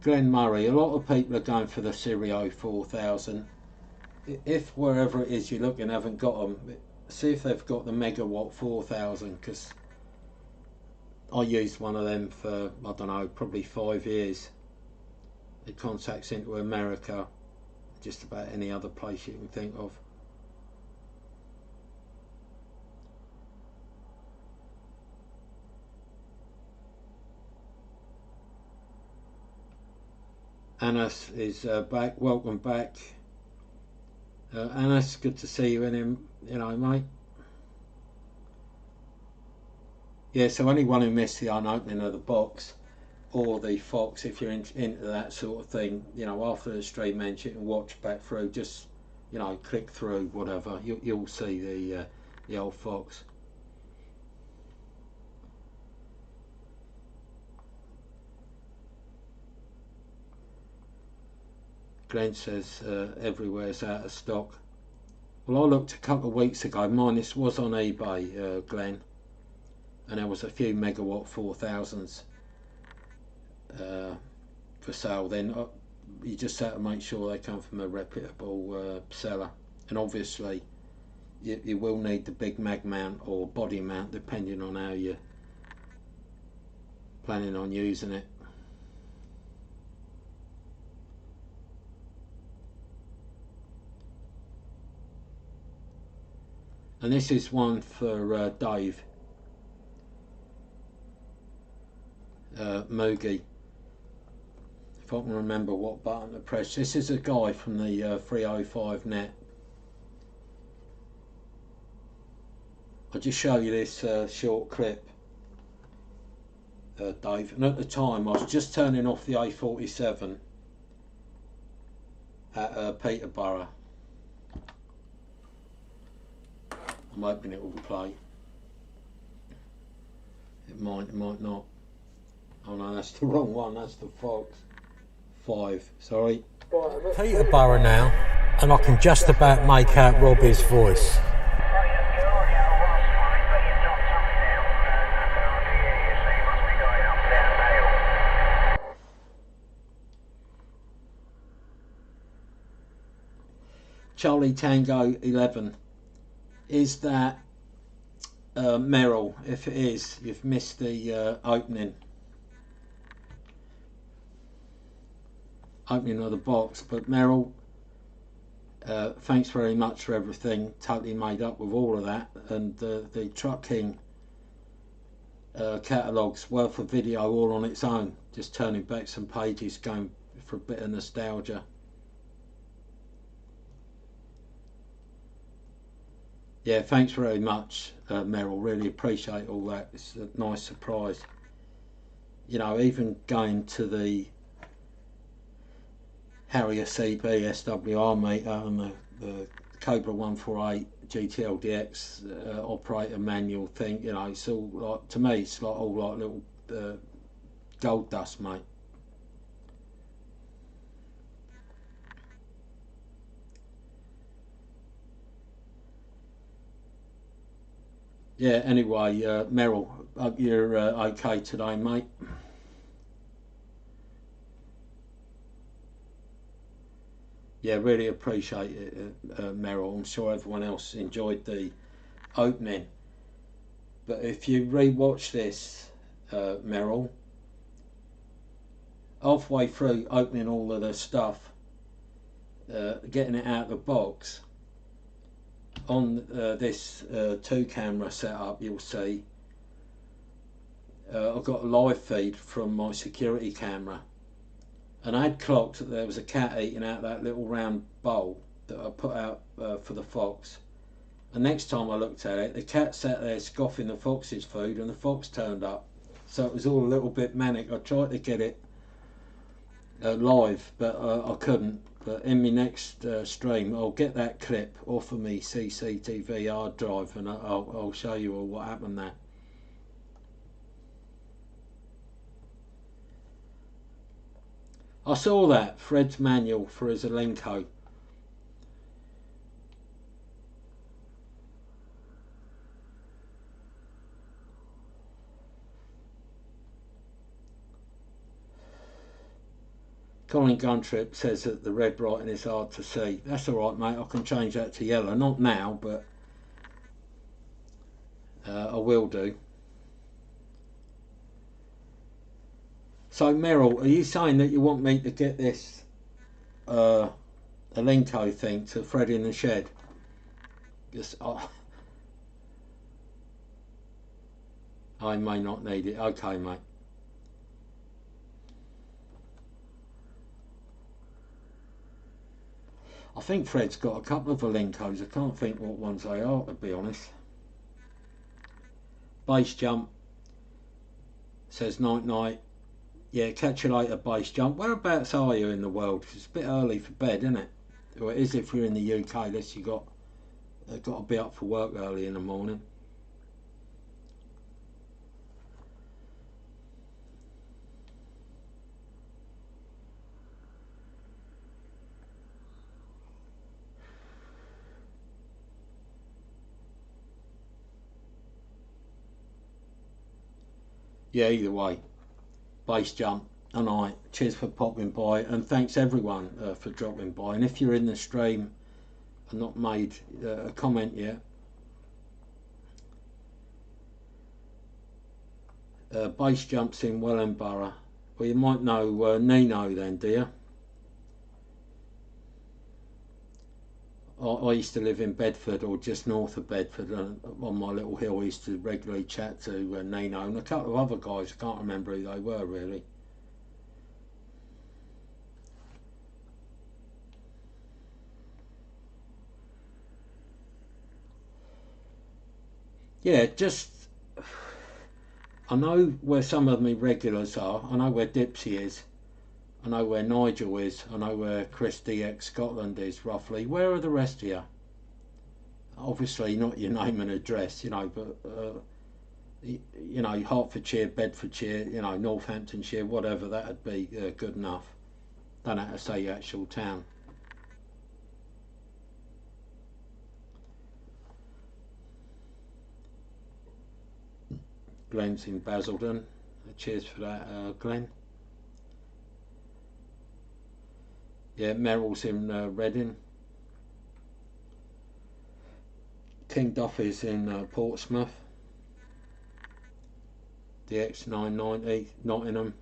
Glenn Murray, a lot of people are going for the Sirio 4000. If wherever it is you're looking haven't got them, see if they've got the Megawatt 4000, because I used one of them for, I don't know, probably 5 years. It contacts into America, just about any other place you can think of. Anas is back. Welcome back, Anas. Good to see you in him. You know, mate. Yeah. So anyone who missed the unopening of the box or the Fox, if you're into that sort of thing, you know, after the stream ends, you can watch back through. Just, you know, click through whatever. You'll see the old Fox. Glenn says everywhere's out of stock. Well, I looked a couple of weeks ago. Mine was on eBay, Glenn, and there was a few Megawatt 4000s for sale. Then you just have to make sure they come from a reputable seller, and obviously you will need the big mag mount or body mount depending on how you're planning on using it. And this is one for Dave Moogie, if I can remember what button to press. This is a guy from the 305 net. I'll just show you this short clip, Dave. And at the time I was just turning off the A47 at Peterborough. I'm hoping it will play. It might not. Oh no, that's the wrong one. That's the Fox 5. Sorry. Peterborough now, and I can just about make out Robbie's voice. Charlie Tango 11. Is that Merrill? If it is, you've missed the opening of the box. But Merrill, thanks very much for everything. Totally made up with all of that. And the Truck King catalogue's worth of video all on its own. Just turning back some pages, going for a bit of nostalgia. Yeah, thanks very much, Merrill. Really appreciate all that. It's a nice surprise. You know, even going to the Harrier CB SWR meter and the Cobra 148, GTLDX operator manual thing. You know, it's all like, to me, it's like all like little gold dust, mate. Yeah. Anyway, Merrill, hope you're okay today, mate. Yeah, really appreciate it, Merrill. I'm sure everyone else enjoyed the opening. But if you re-watch this, Merrill, halfway through opening all of the stuff, getting it out of the box, on this 2-camera setup, you'll see I've got a live feed from my security camera, and I had clocked that there was a cat eating out that little round bowl that I put out for the fox. And next time I looked at it, the cat sat there scoffing the fox's food, and the fox turned up. So it was all a little bit manic. I tried to get it live, but I couldn't. But in my next stream, I'll get that clip off of me CCTV hard drive, and I'll show you all what happened there. I saw that Fred's manual for his Elenco. Colin Guntrip says that the red writing is hard to see. That's alright, mate. I can change that to yellow. Not now, but I will do. So, Merrill, are you saying that you want me to get this Elenco thing to Fred in the shed? Just, I may not need it. Okay, mate. I think Fred's got a couple of Elencos. I can't think what ones they are, to be honest. Base jump says night night. Yeah, catch you later, base jump. Whereabouts are you in the world? 'Cause it's a bit early for bed, isn't it? Or it is if you're in the UK, unless you got to be up for work early in the morning. Yeah, either way, base jump. And cheers for popping by, and thanks everyone for dropping by. And if you're in the stream and not made a comment yet, base jumps in Wellingborough. Well, you might know Nino then, do you? I used to live in Bedford, or just north of Bedford, and on my little hill I used to regularly chat to Nino and a couple of other guys. I can't remember who they were really. Yeah, just I know where some of my regulars are. I know where Dipsy is. I know where Nigel is. I know where Chris DX Scotland is, roughly. Where are the rest of you? Obviously not your name and address, you know, but you know, Hertfordshire, Bedfordshire, you know, Northamptonshire, whatever, that'd be good enough. Don't have to say your actual town. Glenn's in Basildon. Cheers for that, Glenn. Yeah, Merrill's in Reading. King Duffy's in Portsmouth. The X990, Nottingham.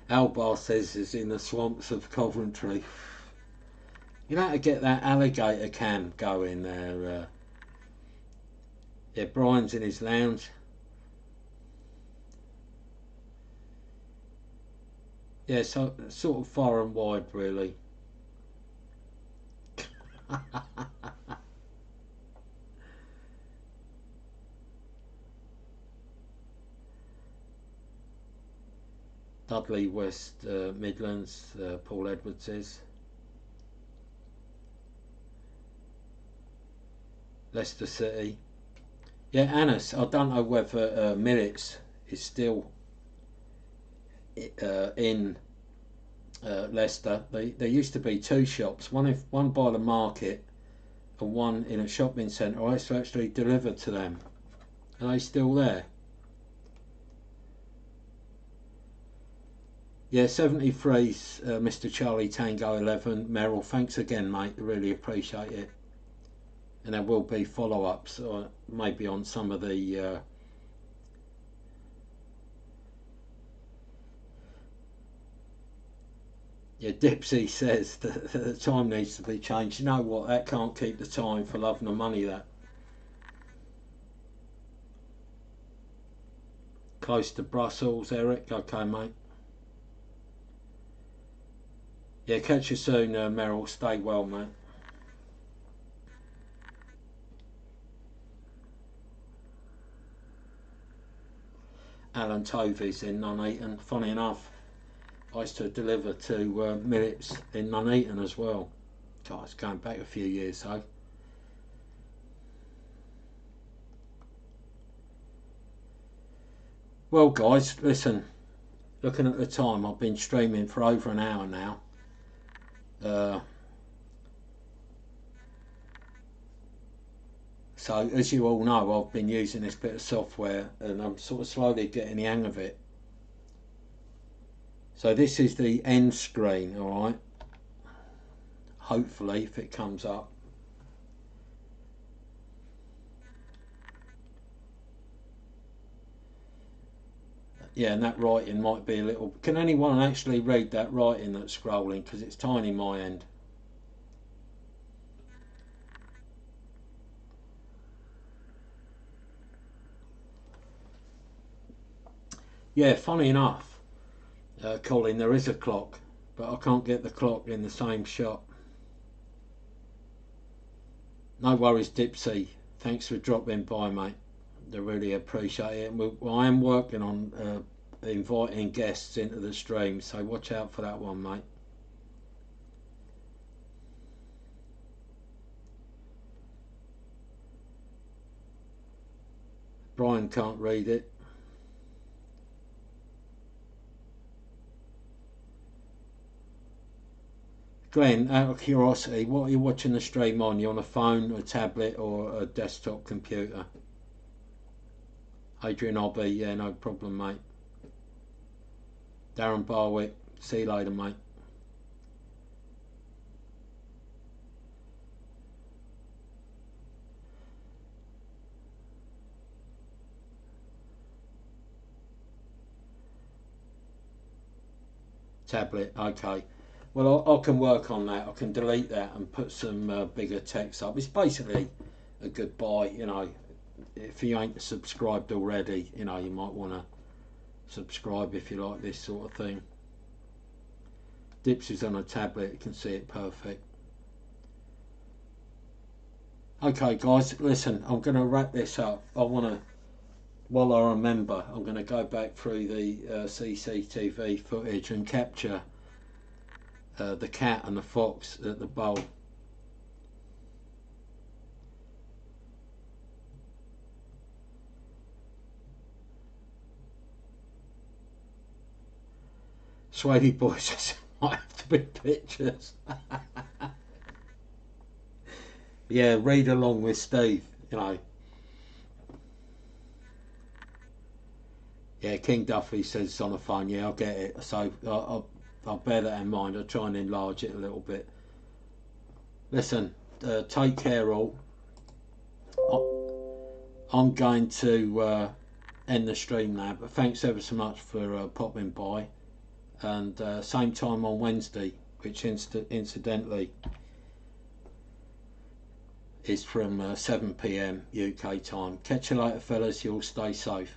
Albar says is in the swamps of Coventry. You know how to get that alligator cam going there. Yeah, Brian's in his lounge. Yeah, so sort of far and wide, really. Dudley, West Midlands, Paul Edwards is. Leicester City. Yeah, Annis, I don't know whether Millets is still in Leicester. There used to be two shops, one by the market and one in a shopping centre. I used to actually deliver to them. Are they still there? Yeah, 73's Mr. Charlie Tango 11. Merrill, thanks again, mate. Really appreciate it. And there will be follow-ups, or maybe on some of the yeah, Dipsy says that the time needs to be changed. You know what? That can't keep the time for love nor money. That close to Brussels, Eric. Okay, mate. Yeah, catch you soon, Merrill. Stay well, mate. Alan Tovey's in Nuneaton. Funny enough, I used to deliver to Millets in Nuneaton as well. God, it's going back a few years though. Well, guys, listen. Looking at the time, I've been streaming for over an hour now. So, as you all know, I've been using this bit of software and I'm sort of slowly getting the hang of it. So this is the end screen, alright? Hopefully, if it comes up. Yeah, and that writing might be a little... Can anyone actually read that writing that's scrolling? Because it's tiny my end. Yeah, funny enough, Colin, there is a clock, but I can't get the clock in the same shot. No worries, Dipsy. Thanks for dropping by, mate. I really appreciate it. I am working on inviting guests into the stream, so watch out for that one, mate. Brian can't read it. Glenn, out of curiosity, what are you watching the stream on? You on a phone, a tablet, or a desktop computer? Adrian Obby, yeah, no problem, mate. Darren Barwick, see you later, mate. Tablet, okay. Well, I can work on that. I can delete that and put some bigger text up. It's basically a goodbye, you know. If you ain't subscribed already, you know, you might want to subscribe if you like this sort of thing. Dips is on a tablet, you can see it perfect. Okay, guys, listen, I'm going to wrap this up. I want to, while I remember, I'm going to go back through the CCTV footage and capture the cat and the fox at the bowl. Swady boy says might have to be pictures. Yeah, read along with Steve, you know. Yeah, King Duffy says it's on the phone. Yeah, I'll get it. So I'll bear that in mind. I'll try and enlarge it a little bit. Listen, take care all. I'm going to end the stream now, but thanks ever so much for popping by. And same time on Wednesday, which incidentally is from 7 PM UK time. Catch you later, fellas. You'll stay safe.